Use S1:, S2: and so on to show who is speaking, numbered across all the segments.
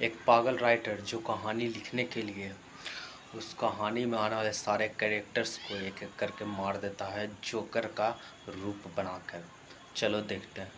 S1: एक पागल राइटर जो कहानी लिखने के लिए उस कहानी में आने वाले सारे कैरेक्टर्स को एक एक करके मार देता है जोकर का रूप बनाकर। चलो देखते हैं।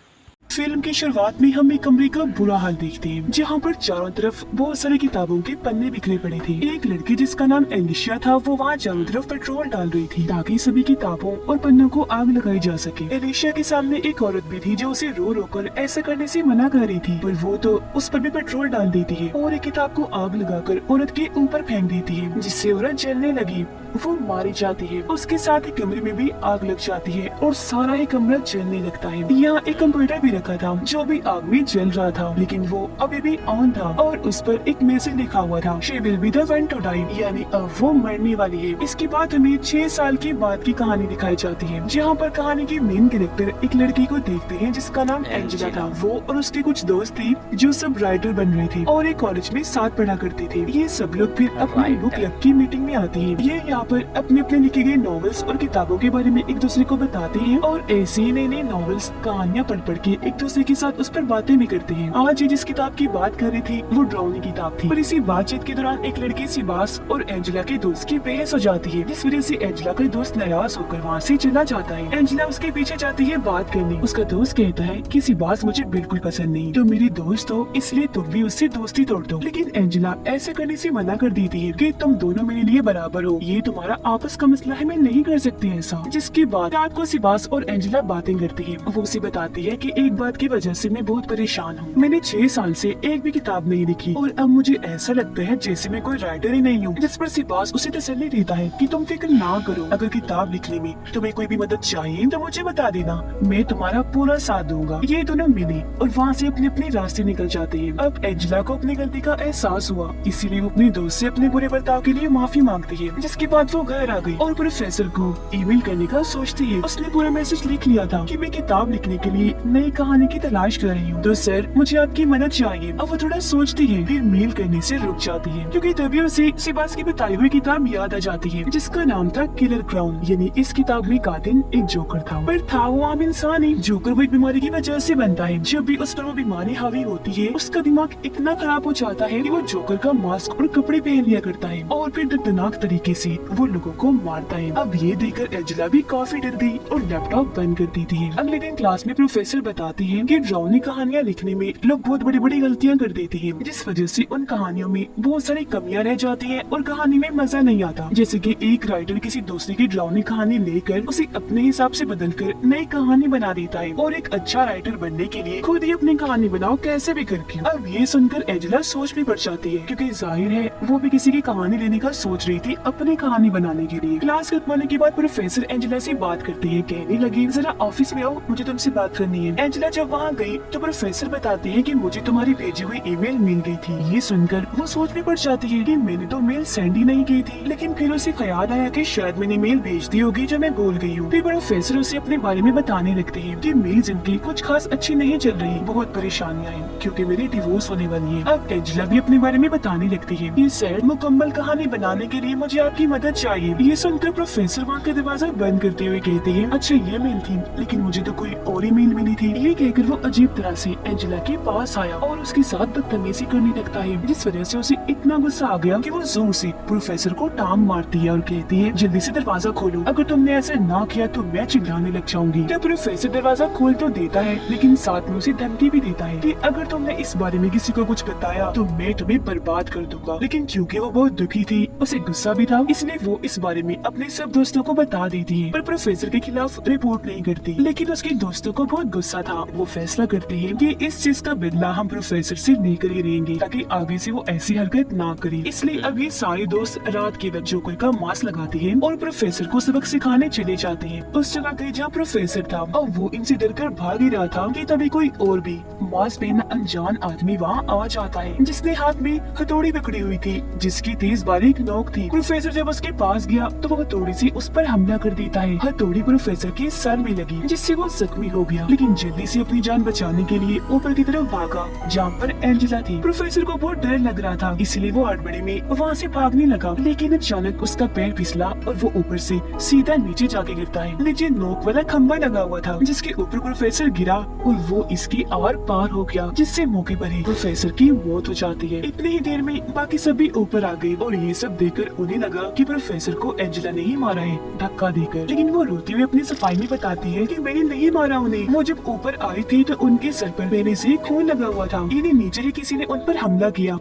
S2: फिल्म की शुरुआत में हम एक कमरे का बुरा हाल देखते हैं जहाँ पर चारों तरफ बहुत सारी किताबों के पन्ने बिखरे पड़े थे। एक लड़की जिसका नाम एलिशिया था वो वहाँ चारों तरफ पेट्रोल डाल रही थी ताकि सभी किताबों और पन्नों को आग लगाई जा सके। एलिशिया के सामने एक औरत भी थी जो उसे रो रो कर ऐसा करने से मना कर रही थी, पर वो तो उस पर भी पेट्रोल डाल देती है और एक किताब को आग लगाकर औरत के ऊपर फेंक देती है, जिससे औरत जलने लगी। वो मारी जाती है। उसके साथ ही कमरे में भी आग लग जाती है और सारा ही कमरा जलने लगता है। यहाँ एक कंप्यूटर भी रखा था जो भी आग में जल रहा था, लेकिन वो अभी भी ऑन था और उस पर एक मैसेज लिखा हुआ था, she will be the one to die, यानी अब वो मरने वाली है। इसके बाद हमें 6 साल के बाद की कहानी दिखाई जाती है, जहाँ पर कहानी की मेन कैरेक्टर एक लड़की को देखते हैं जिसका नाम एंजेला था। वो और उसके कुछ दोस्त थे जो सब राइटर बन रहे थे और एक कॉलेज में साथ पढ़ा करते थे। ये सब लोग फिर अपनी बुक क्लब की मीटिंग में आते हैं। ये यहाँ पर अपने अपने लिखे गए नॉवेल्स और किताबों के बारे में एक दूसरे को बताते हैं और ऐसे ही नए नए नॉवेल्स कहानियाँ पढ़ पढ़ के एक दूसरे के साथ उस पर बातें भी करते हैं। आज ये जिस किताब की बात कर रही थी वो ड्राउनी किताब थी, और इसी बातचीत के दौरान एक लड़की सिबास और एंजेला के दोस्त की बहस हो जाती है, जिस वजह से एंजेला का दोस्त नाराज होकर वहाँ से चला जाता है। एंजेला उसके पीछे जाती है बात करने। उसका दोस्त कहता है कि सिबास मुझे बिल्कुल पसंद नहीं, तो मेरी दोस्त हो इसलिए तुम भी उससे दोस्ती तोड़ दो। लेकिन एंजेला ऐसे करने से मना कर देती है कि तुम दोनों मेरे लिए बराबर हो, ये तुम्हारा आपस का मसला है, मैं नहीं कर सकती ऐसा। जिसके बाद रात को सिबास और एंजेला बातें करती है। वो उसे बताती है कि एक बात की वजह से मैं बहुत परेशान हूँ। मैंने 6 साल से एक भी किताब नहीं लिखी और अब मुझे ऐसा लगता है जैसे मैं कोई राइटर ही नहीं हूँ। जिस पर सिबास उसे तसल्ली देता है कि तुम फिक्र ना करो, अगर किताब लिखने में तुम्हें कोई भी मदद चाहिए तो मुझे बता देना, मैं तुम्हारा पूरा साथ दूंगा। ये दोनों मिले और वहाँ से अपने अपने रास्ते निकल जाते हैं। अब एंजेला को अपनी गलती का एहसास हुआ, इसीलिए वो अपने दोस्त से अपने बुरे बर्ताव के लिए माफी मांगती है। जिसके बाद वो घर आ गई और प्रोफेसर को ईमेल करने का सोचती है। उसने पूरा मैसेज लिख लिया था कि मैं किताब लिखने के लिए नई कहानी की तलाश कर रही हूँ, तो सर मुझे आपकी मदद चाहिए। अब वो थोड़ा सोचती है, फिर मेल करने से रुक जाती है क्योंकि तभी उसे सिबास की बताई हुई किताब याद आ जाती है जिसका नाम था किलर क्राउन, यानी इस किताब में कातिल एक जोकर था, पर था वो आम इंसान ही। जोकर वो एक बीमारी की वजह से बनता है। जब भी उस पर वो बीमारी हावी होती है उसका दिमाग इतना खराब हो जाता है कि वो जोकर का मास्क और कपड़े पहन लिया करता है और फिर दर्दनाक तरीके से वो लोगों को मारता है। अब ये देखकर एंजेला भी काफी डर गई और लैपटॉप बंद कर देती है। अगले दिन क्लास में प्रोफेसर बताते हैं कि ड्राउनी कहानियाँ लिखने में लोग बहुत बड़ी बड़ी गलतियाँ कर देते हैं, जिस वजह से उन कहानियों में बहुत सारी कमियां रह जाती हैं और कहानी में मजा नहीं आता। जैसे कि एक राइटर किसी दूसरे की ड्राउनी कहानी लेकर उसे अपने हिसाब से बदलकर नई कहानी बना देता है और एक अच्छा राइटर बनने के लिए खुद ही अपनी कहानी बनाओ कैसे भी करके। अब ये सुनकर एंजेला सोच में पड़ जाती है क्योंकि जाहिर है वो भी किसी की कहानी लेने का सोच रही थी अपनी कहानी बनाने के लिए। क्लास खत्म होने के बाद प्रोफेसर एंजेला से बात करती है, कहने लगी जरा ऑफिस में आओ, मुझे तुमसे बात करनी है। एंजेला जब वहाँ गई तो प्रोफेसर बताते हैं कि मुझे तुम्हारी भेजी हुई ईमेल मिल गई थी। ये सुनकर वो सोच में पड़ जाती है कि मैंने तो मेल सेंड ही नहीं की थी, लेकिन फिर उसे ख्याल आया कि शायद मैंने मेल भेज दी होगी जो मैं भूल गई हूँ। फिर प्रोफेसर उसे अपने बारे में बताने लगते हैं कि मेरी जिंदगी कुछ खास अच्छी नहीं चल रही, बहुत परेशानियाँ हैं क्योंकि मेरी डिवोर्स होने वाली है। अब एंजेला भी अपने बारे में बताने लगती है। ये सैड मुकम्मल कहानी बनाने के लिए मुझे आपकी मदद चाहिए। ये सुनकर प्रोफेसर वहाँ का दरवाजा बंद करते हुए कहते हैं, अच्छा ये मेल थी, लेकिन मुझे तो कोई और ही मेल मिली थी। ये कहकर वो अजीब तरह से एंजेला के पास आया और उसके साथ बदतमीजी करने लगता है, जिस वजह से उसे इतना गुस्सा आ गया कि वो जोर से प्रोफेसर को टांग मारती है और कहती है, जल्दी से दरवाजा खोलो, अगर तुमने ऐसा ना किया तो मैं चिल्लाने लग जाऊंगी। जब प्रोफेसर दरवाजा खोल तो देता है, लेकिन साथ में उसे धमकी भी देता है कि अगर तुमने इस बारे में किसी को कुछ बताया तो मैं तुम्हें बर्बाद कर दूंगा। लेकिन क्योंकि वो बहुत दुखी थी, उसे गुस्सा भी था, इसलिए वो इस बारे में अपने सब दोस्तों को बता देती है, पर प्रोफेसर के खिलाफ रिपोर्ट नहीं करती। लेकिन उसके दोस्तों को बहुत गुस्सा था। वो फैसला करते हैं कि इस चीज का बदला हम प्रोफेसर से लेकर ही रहेंगे ताकि आगे से वो ऐसी हरकत ना करे। इसलिए अब ये सारे दोस्त रात के वक्त जोकर का मास्क लगाते हैं और प्रोफेसर को सबक सिखाने चले जाते हैं उस जगह पे जहाँ प्रोफेसर था। और वो इनसे डरकर भाग ही रहा था कि तभी कोई और भी मास्क पहना अनजान आदमी वहाँ आ जाता है, जिसने हाथ में हथौड़ी पकड़ी हुई थी जिसकी तेज बारीक नोक थी। प्रोफेसर जब उसके पास गया तो वो हथौड़ी से उस पर हमला कर देता है। हथौड़ी प्रोफेसर के सर में लगी जिससे वो जख्मी हो गया, लेकिन जल्दी जल्दी से अपनी जान बचाने के लिए ऊपर की तरफ भागा जहाँ पर एंजेला थी। प्रोफेसर को बहुत डर लग रहा था, इसलिए वो हड़बड़ी में वहाँ से भागने लगा, लेकिन अचानक उसका पैर फिसला और वो ऊपर से सीधा नीचे जाके गिरता है। नीचे नोक वाला खंबा लगा हुआ था जिसके ऊपर प्रोफेसर गिरा और वो इसके आर पार हो गया, जिससे मौके पर ही प्रोफेसर की मौत हो जाती है। इतनी ही देर में बाकी सभी ऊपर आ गए और ये सब देखकर उन्हें लगा कि प्रोफेसर को एंजेला ने ही मारा है धक्का देकर, लेकिन वो रोती हुई अपनी सफाई में बताती है कि मैंने नहीं मारा उन्हें। वो जब ऊपर आई थी तो उनके सर पर पहले से खून लगा हुआ था। इन्हें नीचे ही किसी ने उन पर हमला किया।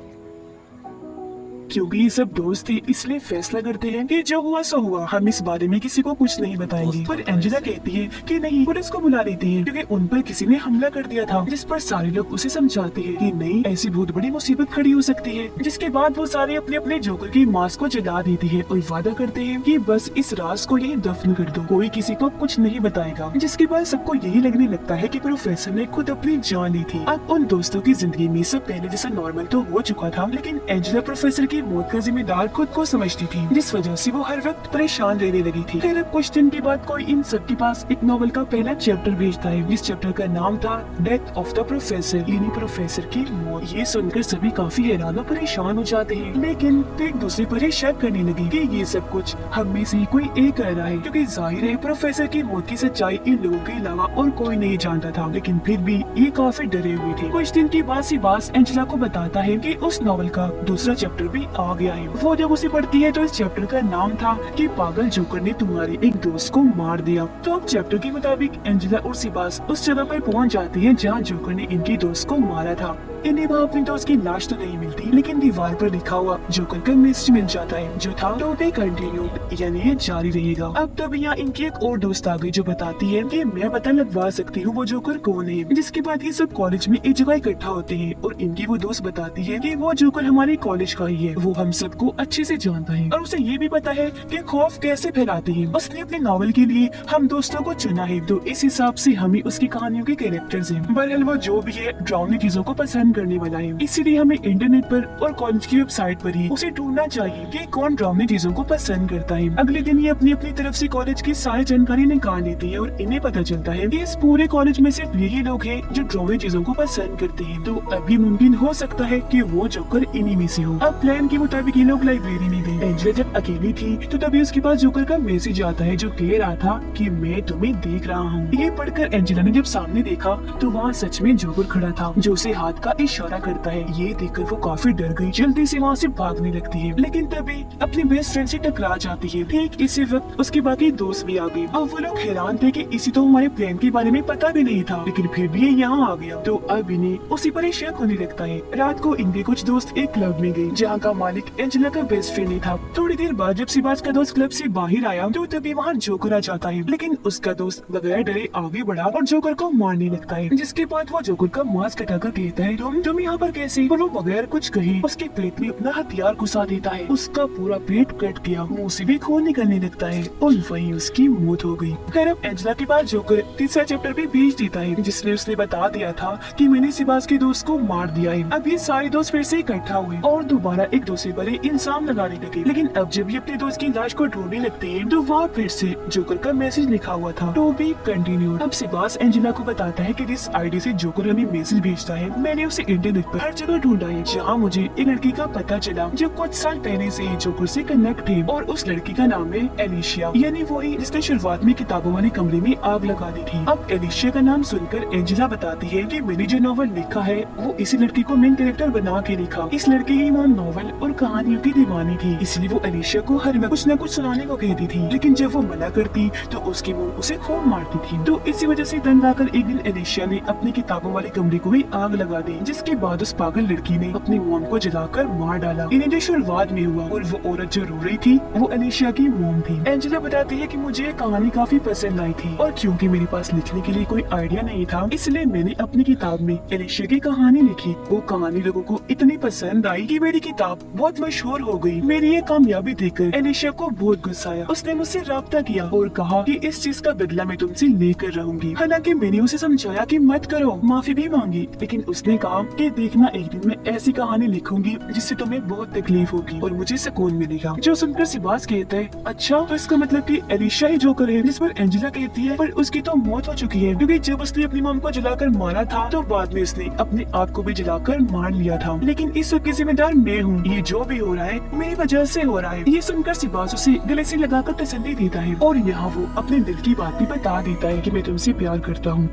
S2: क्योंकि ये सब दोस्त थे इसलिए फैसला करते हैं कि जो हुआ सो हुआ, हम इस बारे में किसी को कुछ नहीं बताएंगे। पर एंजेला कहती है कि नहीं, पुलिस को बुला लेती है क्योंकि उन पर किसी ने हमला कर दिया था, जिस पर सारे लोग उसे समझाते हैं कि नहीं, ऐसी बहुत बड़ी मुसीबत खड़ी हो सकती है। जिसके बाद वो सारे अपने अपने जोकर की मास्क को जला देती है और वादा करते हैं कि बस इस राज को यही दफन कर दो, कोई किसी को कुछ नहीं बताएगा। जिसके बाद सबको यही लगने लगता है कि प्रोफेसर ने खुद अपनी जान ली थी। अब उन दोस्तों की जिंदगी में सब पहले जैसा नॉर्मल तो हो चुका था, लेकिन एंजेला प्रोफेसर की मौत का जिम्मेदार खुद को समझती थी, जिस वजह से वो हर वक्त परेशान रहने लगी थी। फिर अब कुछ दिन के बाद कोई इन सब के पास एक नॉवल का पहला चैप्टर भेजता है, जिस चैप्टर का नाम था डेथ ऑफ द प्रोफेसर, यानी प्रोफेसर की मौत। ये सुनकर सभी काफी हैरान और परेशान हो जाते हैं, लेकिन फिर एक दूसरे पर ही शक करने लगे कि ये सब कुछ हम में से ही कोई एक कर रहा है, क्योंकि जाहिर है प्रोफेसर की मौत की सच्चाई इन लोगों के अलावा और कोई नहीं जानता था। लेकिन फिर भी ये काफी डरे हुए थे। कुछ दिन के बाद सिबास एंजेला को बताता है कि उस नॉवल का दूसरा चैप्टर भी आ गया है। वो जब उसे पढ़ती है तो इस चैप्टर का नाम था कि पागल जोकर ने तुम्हारे एक दोस्त को मार दिया। तो अब चैप्टर के मुताबिक एंजेला और सिबास उस जगह पर पहुंच जाती है जहां जोकर ने इनके दोस्त को मारा था। इन्हें वहाँ अपने दोस्त की लाश तो नहीं मिलती, लेकिन दीवार पर लिखा हुआ जोकर का मैसेज मिल जाता है जो था टू बी कंटिन्यूड, यानी ये जारी रहेगा। अब तब यहाँ इनकी एक और दोस्त आ गई जो बताती है कि मैं पता लगवा सकती हूँ वो जोकर कौन है। जिसके बाद ये सब कॉलेज में एक जगह इकट्ठा होते हैं और इनकी वो दोस्त बताती है कि वो जोकर हमारे कॉलेज का ही है, वो हम सबको अच्छे से जानता है और उसे ये भी पता है कि खौफ कैसे फैलाते हैं। उसने अपने नॉवल के लिए हम दोस्तों को चुना है, तो इस हिसाब से हम ही उसकी कहानियों के कैरेक्टर्स हैं। बहरहाल वो जो भी है ड्राउनी चीजों को पसंद करने वाला है, इसीलिए हमें इंटरनेट पर और कॉलेज की वेबसाइट पर ही उसे ढूंढना चाहिए कि कौन ड्राउनी चीजों को पसंद करता है। अगले दिन ये अपनी अपनी तरफ से कॉलेज की सारी जानकारी निकाल लेती है और इन्हें पता चलता है कि इस पूरे कॉलेज में सिर्फ यही लोग हैं जो ड्राउनी चीजों को पसंद करते हैं। तो अभी मुमकिन हो सकता है कि वो जोकर इन्हीं में से हो। अब प्लान के मुताबिक ये लोग लाइब्रेरी में गए। एंजेला जब अकेली थी तो तभी उसके पास जोकर का मैसेज आता है जो कह रहा था कि मैं तुम्हें देख रहा हूँ। ये पढ़कर एंजेला ने जब सामने देखा तो वहाँ सच में जोकर खड़ा था जो उसे हाथ का इशारा करता है। ये देखकर वो काफी डर गई, जल्दी से वहाँ से भागने लगती है, लेकिन तभी अपने बेस्ट फ्रेंड से टकरा जाती है। ठीक इसी वक्त उसके बाकी दोस्त भी आ गए। अब वो लोग हैरान थे कि इसी तो हमारे प्लान के बारे में पता भी नहीं था, लेकिन फिर भी ये यहाँ आ गया। तो अब इन्हें उसी पर ही शक होने लगता है। रात को इनके कुछ दोस्त एक क्लब में गए जहाँ का मालिक एंजेला का बेस्ट फ्रेंड ही था। थोड़ी देर बाद जब सिबास का दोस्त क्लब से बाहर आया तो तभी वहाँ जोकर आ जाता है, लेकिन उसका दोस्त बगैर डरे आगे बढ़ा और जोकर को मारने लगता है। जिसके बाद वो जोकर का मास्क हटाकर कहता है तुम यहाँ पर कैसे? और वो बगैर कुछ कहे उसके पेट में अपना हथियार घुसा देता है। उसका पूरा पेट कट गया, मुंह से भी खून निकलने लगता है और वहीं उसकी मौत हो गई। फिर अब एंजेला के बाद जोकर तीसरा चैप्टर भी भेज देता है जिसने उसने बता दिया था कि मैंने सिबास के दोस्त को मार दिया है। अब ये सारे दोस्त फिर से इकट्ठा हुए और दोबारा एक दूसरे पर इल्जाम लगाने लगे, लेकिन अब जब ये अपने दोस्त की लाश को ढूंढने लगते हैं तो वहाँ फिर से जोकर का मैसेज लिखा हुआ था टू बी कंटिन्यूड। अब सिबास एंजेला को बताता है कि जिस आईडी से जोकर हमें मैसेज भेजता है मैंने उसे इंटरनेट पर हर जगह ढूंढा है, जहाँ मुझे एक लड़की का पता चला जो कुछ साल पहले से ही जोकर से कनेक्ट है और उस लड़की का नाम है एलिशिया, यानी वही जिसने शुरुआत में किताबों वाले कमरे में आग लगा दी थी। अब एलिशिया का नाम सुनकर एंजेला बताती है कि मैंने जो नॉवल लिखा है वो इसी लड़की को मेन कैरेक्टर बना के लिखा। इस लड़की ही वो नॉवल और कहानियों की दीवानी थी, इसलिए वो एलिशिया को हर वक्त कुछ न कुछ सुनाने को कहती थी, लेकिन जब वो मना करती तो उसकी मौत उसे खूब मारती थी। तो इसी वजह से तंग आकर एक दिन एलिशिया ने अपनी किताबों वाले कमरे को भी आग लगा दी, जिसके बाद उस पागल लड़की ने अपनी मॉम को जलाकर मार डाला। इन्हें जो शुरुआत में हुआ और वो औरत जो रो रही थी वो एलिशिया की मॉम थी। एंजेला बताती है कि मुझे कहानी काफी पसंद आई थी और क्योंकि मेरे पास लिखने के लिए कोई आइडिया नहीं था इसलिए मैंने अपनी किताब में एलिशिया की कहानी लिखी। वो कहानी लोगों को इतनी पसंद आई कि मेरी किताब बहुत मशहूर हो गई। मेरी ये कामयाबी देखकर एलिशिया को बहुत गुस्सा आया। उसने मुझसे राब्ता किया और कहा कि इस चीज का बदला मैं तुमसे लेकर रहूंगी। हालांकि मैंने उसे समझाया कि मत करो, माफी भी मांगी, लेकिन उसने कहा कहा कि देखना एक दिन मैं ऐसी कहानी लिखूंगी जिससे तुम्हें बहुत तकलीफ होगी और मुझे सुकून मिलेगा। जो सुनकर सिबास कहता है अच्छा, तो इसका मतलब कि एलिशा ही जोकर है। जिस पर एंजेला कहती है पर उसकी तो मौत हो चुकी है, क्योंकि जब उसने अपनी मॉम को जलाकर मारा था तो बाद में उसने अपने आप को भी जलाकर मार लिया था। लेकिन इस सब की जिम्मेदार मैं हूँ, ये जो भी हो रहा है मेरी वजह से हो रहा है। ये सुनकर सिबास उसे गले से लगाकर तसल्ली देता है और यहाँ वो अपने दिल की बात भी बता देता है कि मैं तुमसे प्यार करता हूँ।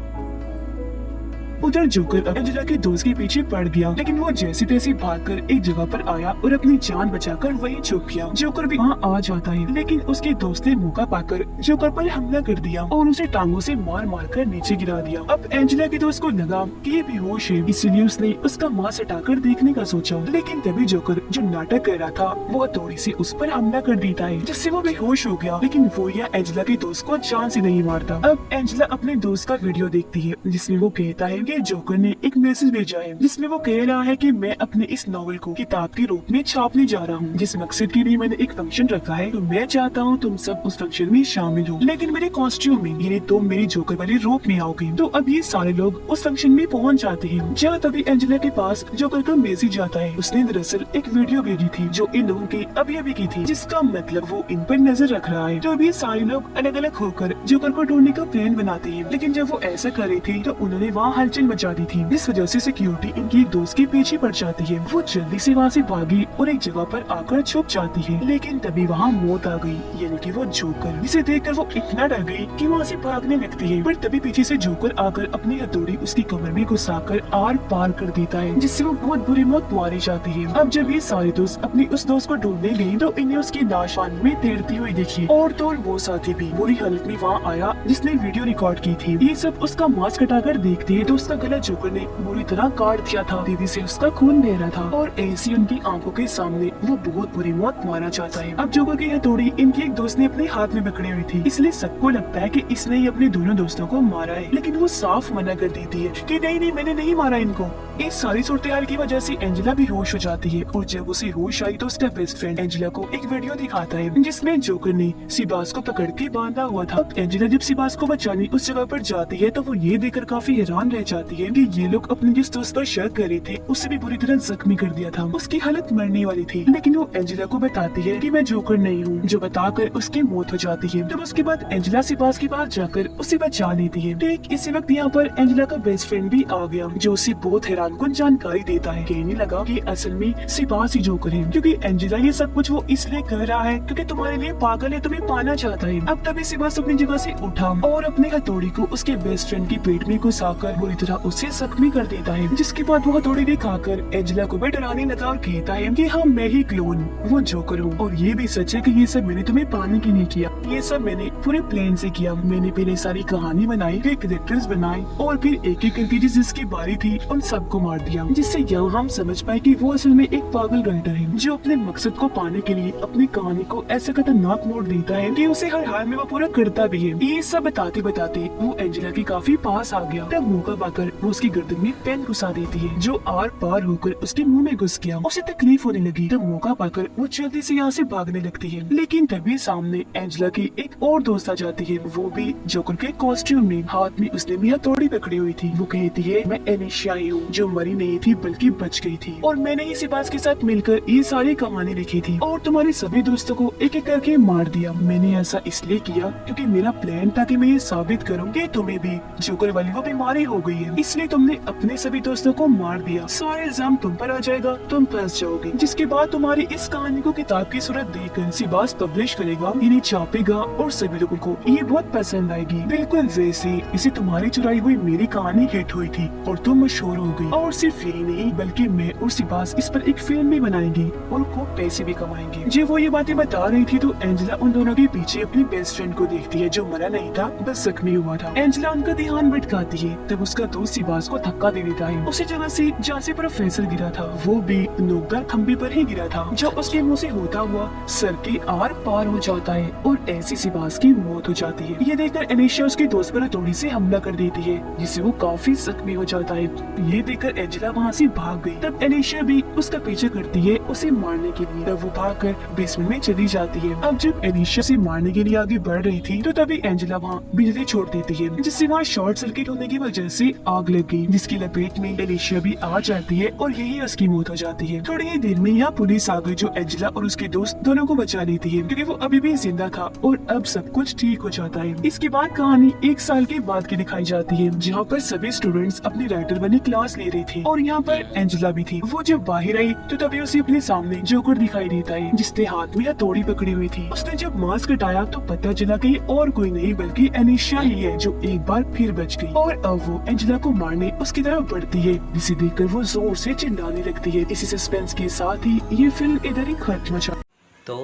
S2: उधर जोकर एंजेला के दोस्त के पीछे पड़ गया, लेकिन वो जैसे तैसे भागकर एक जगह पर आया और अपनी जान बचाकर वहीं छुप गया। जोकर भी वहाँ आ जाता है, लेकिन उसके दोस्त ने मौका पाकर जोकर पर हमला कर दिया और उसे टांगों से मार मार कर नीचे गिरा दिया। अब एंजेला के दोस्त को लगा कि ये बेहोश है, इसलिए उसने उसका मांस हटाकर देखने का सोचा, लेकिन तभी जोकर जो नाटक कर रहा था वो हथौड़ी से उस पर हमला कर देता है, जिससे वो बेहोश हो गया। लेकिन वो यह एंजेला के दोस्त को जान से नहीं मारता। अब एंजेला अपने दोस्त का वीडियो देखती है जिसमें वो कहता है कि जोकर ने एक मैसेज भेजा है जिसमें वो कह रहा है कि मैं अपने इस नॉवेल को किताब के रूप में छापने जा रहा हूँ, जिस मकसद के लिए मैंने एक फंक्शन रखा है, तो मैं चाहता हूँ तुम सब उस फंक्शन में शामिल हो, लेकिन मेरे कॉस्ट्यूम में, यानी तुम मेरी जोकर वाले रूप में आओगे। तो अब ये सारे लोग उस फंक्शन में पहुँच जाते हैं, जहाँ तभी एंजेला के पास जोकर का मैसेज आता है। उसने दरअसल एक वीडियो भेजी थी जो इन लोगों की अभी की थी, जिसका मतलब वो इन पर नजर रख रहा है। तो अभी सारे लोग अलग अलग होकर जोकर को ढूंढने का प्लान बनाते हैं, लेकिन जब वो ऐसा कर रही थी तो उन्होंने वहाँ हलचल मचा दी थी। इस वजह से सिक्योरिटी इनकी एक दोस्त के पीछे पड़ जाती है। वो जल्दी से वहाँ से भागी और एक जगह पर आकर छुप जाती है, लेकिन तभी वहाँ मौत आ गई, यानी कि वो जोकर, जिसे देखकर वो इतना डर गई कि वहाँ से भागने लगती है। पर तभी पीछे से जोकर आकर अपनी हथौड़ी उसकी कमर में घुसाकर आर पार कर देता है, जिससे वो बहुत बुरी मौत मारी जाती है। अब जब ये सारे दोस्त अपनी उस दोस्त को ढूंढने गए तो इन्हें उसकी लाश पानी में तैरती हुई देखी, और तो वो साथी भी बुरी हालत में वहाँ आया जिसने वीडियो रिकॉर्ड की थी। ये सब उसका मास्क हटाकर देखते हैं तो उसका गला जोकर ने बुरी तरह काट दिया था, दीदी से उसका खून बह रहा था और ऐसी उनकी आंखों के सामने वो बहुत बुरी मौत मारा चाहता है। अब जोकर की हथौड़ी इनके एक दोस्त ने अपने हाथ में पकड़ी हुई थी, इसलिए सबको लगता है कि इसने ही अपने दोनों दोस्तों को मारा है, लेकिन वो साफ मना कर देती है कि नहीं मैंने नहीं मारा इनको। इस सारी सूरत की वजह से एंजेला भी होश हो जाती है, और जब उसे होश आई तो उसका बेस्ट फ्रेंड एंजेला को एक वीडियो दिखाता है जिसमें जोकर ने सिबास को पकड़ के बांधा हुआ था। एंजेला जब सिबास को बचाने उस जगह पर जाती है तो वो ये देखकर काफी हैरान रह जाती है कि ये लोग अपने जिस दोस्त पर शक कर रहे थे उससे भी बुरी तरह जख्मी कर दिया था। उसकी हालत मरने वाली थी, लेकिन वो एंजेला को बताती है कि मैं जोकर नहीं हूँ, जो बताकर उसकी मौत हो जाती है। तब उसके बाद एंजेला सिबास के पास जाकर उसे बचा लेती है। ठीक इसी वक्त यहाँ पर एंजेला का बेस्ट फ्रेंड भी आ गया, जो उसे बहुत हैरान कुन जानकारी देता है। कहने लगा कि असल में सिबास ही जोकर है, क्योंकि एंजेला ये सब कुछ वो इसलिए कर रहा है क्योंकि तुम्हारे लिए पागल है, तुम्हें पाना चाहता है। अब तभी सिबास अपनी जगह से उठा और अपने हथौड़ी को उसके बेस्ट फ्रेंड की पेट में घुसाकर बुरी तरह उसे जख्मी कर देता है, जिसके बाद वो हथौड़ी दिखाकर एंजेला को भी डराने लगा और कहता है कि हाँ मैं ही क्लोन वो जोकर हूँ, और ये भी सच है कि ये सब मैंने तुम्हें पाने के लिए किया, ये सब मैंने पूरे प्लान से किया। मैंने पहले सारी कहानी बनाई, फिर कैरेक्टर्स बनाए और फिर एक एक करके जिसकी बारी थी उन सबको मार दिया, जिससे यह हम समझ पाए कि वो असल में एक पागल राइटर है जो अपने मकसद को पाने के लिए अपनी कहानी को ऐसे खतरनाक मोड़ देता है कि उसे हर हाल में वो पूरा करता भी है। ये सब बताते बताते वो एंजेला के काफी पास आ गया। तब मौका पाकर वो उसकी गर्दन में पेन घुसा देती है, जो आर पार होकर उसके मुंह में घुस गया। उसे तकलीफ होने लगी। तब मौका पाकर वो जल्दी से यहाँ से भागने लगती है, लेकिन तभी सामने एंजेला की एक और दोस्त आ जाती है, वो भी जोकर के कॉस्ट्यूम में, हाथ में उसने भी हथौड़ी पकड़ी हुई थी। वो कहती है मैं एलिशा हूँ, जो मरी नहीं थी बल्कि बच गई थी, और मैंने ही सिबास के साथ मिलकर ये सारी कहानी लिखी थी और तुम्हारे सभी दोस्तों को एक एक करके मार दिया। मैंने ऐसा इसलिए किया क्योंकि मेरा प्लान था कि मैं ये साबित करूँ कि तुम्हें भी जोकर वाली वो बीमारी हो गई है, इसलिए तुमने अपने सभी दोस्तों को मार दिया। सारे इल्जाम तुम पर आ जाएगा, तुम फंस जाओगे, जिसके बाद तुम्हारी इस कहानी को किताब की सूरत देकर सिबास पब्लिश करेगा, इन्हें छापेगा और सभी लोगों को ये बहुत पसंद आएगी, बिल्कुल जैसे इसे तुम्हारी चुराई हुई मेरी कहानी हिट हुई थी और तुम मशहूर हो गई। और सिर्फ यही नहीं बल्कि मैं और सिबास इस पर एक फिल्म भी बनाएंगे और खूब पैसे भी कमाएंगे। जब वो ये बातें बता रही थी तो एंजेला उन दोनों के पीछे अपनी बेस्ट फ्रेंड को देखती है, जो मरा नहीं था बस जख्मी हुआ था। एंजेला उनका ध्यान भटकाती है, तब उसका दोस्त सिबास को धक्का दे देता है उसी जगह से जहाँ से प्रोफेसर गिरा था, वो भी नोकदार खंबे पर ही गिरा था, जो उसके मुंह से होता हुआ सर के आर पार हो जाता है और ऐसी सिबास की मौत हो जाती है। ये देखकर एलिशा उसके दोस्त पर हथौड़ी से हमला कर देती है, जिससे वो काफी जख्मी हो जाता है। ये देखकर एंजेला वहाँ से भाग गई। तब एलिशा भी उसका पीछा करती है उसे मारने के लिए। तब वो भागकर बेसमेंट में चली जाती है। अब जब एलिशा से मारने के लिए आगे बढ़ रही थी तो तभी एंजेला वहाँ बिजली छोड़ देती है, जिससे वहाँ शॉर्ट सर्किट होने की वजह से आग आग लग गई, जिसकी लपेट में एलिशिया भी आ जाती है और यही उसकी मौत हो जाती है। थोड़ी ही देर में यहाँ पुलिस आ गई, जो एंजेला और उसके दोस्त दोनों को बचा लेती है, क्योंकि वो अभी भी जिंदा था और अब सब कुछ ठीक हो जाता है। इसके बाद कहानी 1 साल के बाद की दिखाई जाती है, जहाँ पर सभी स्टूडेंट्स अपनी राइटर बनी क्लास ले रहे थे और यहाँ पर एंजेला भी थी। वो जब बाहर आई तो तभी उसे अपने सामने जोकर दिखाई देता है, जिसने हाथ में हथौड़ी पकड़ी हुई थी। उसने जब मास्क हटाया तो पता चला कि और कोई नहीं बल्कि एलिशिया ही है, जो एक बार फिर बच गई और अब वो एंजेला को मारने उसकी तरफ बढ़ती है, जिसे देखकर वो जोर से चिल्लाने लगती है। इसी सस्पेंस के साथ ही ये फिल्म इधर ही खत्म हो जाती है।
S1: तो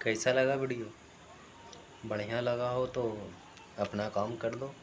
S1: कैसा लगा वीडियो? बढ़िया लगा हो तो अपना काम कर दो।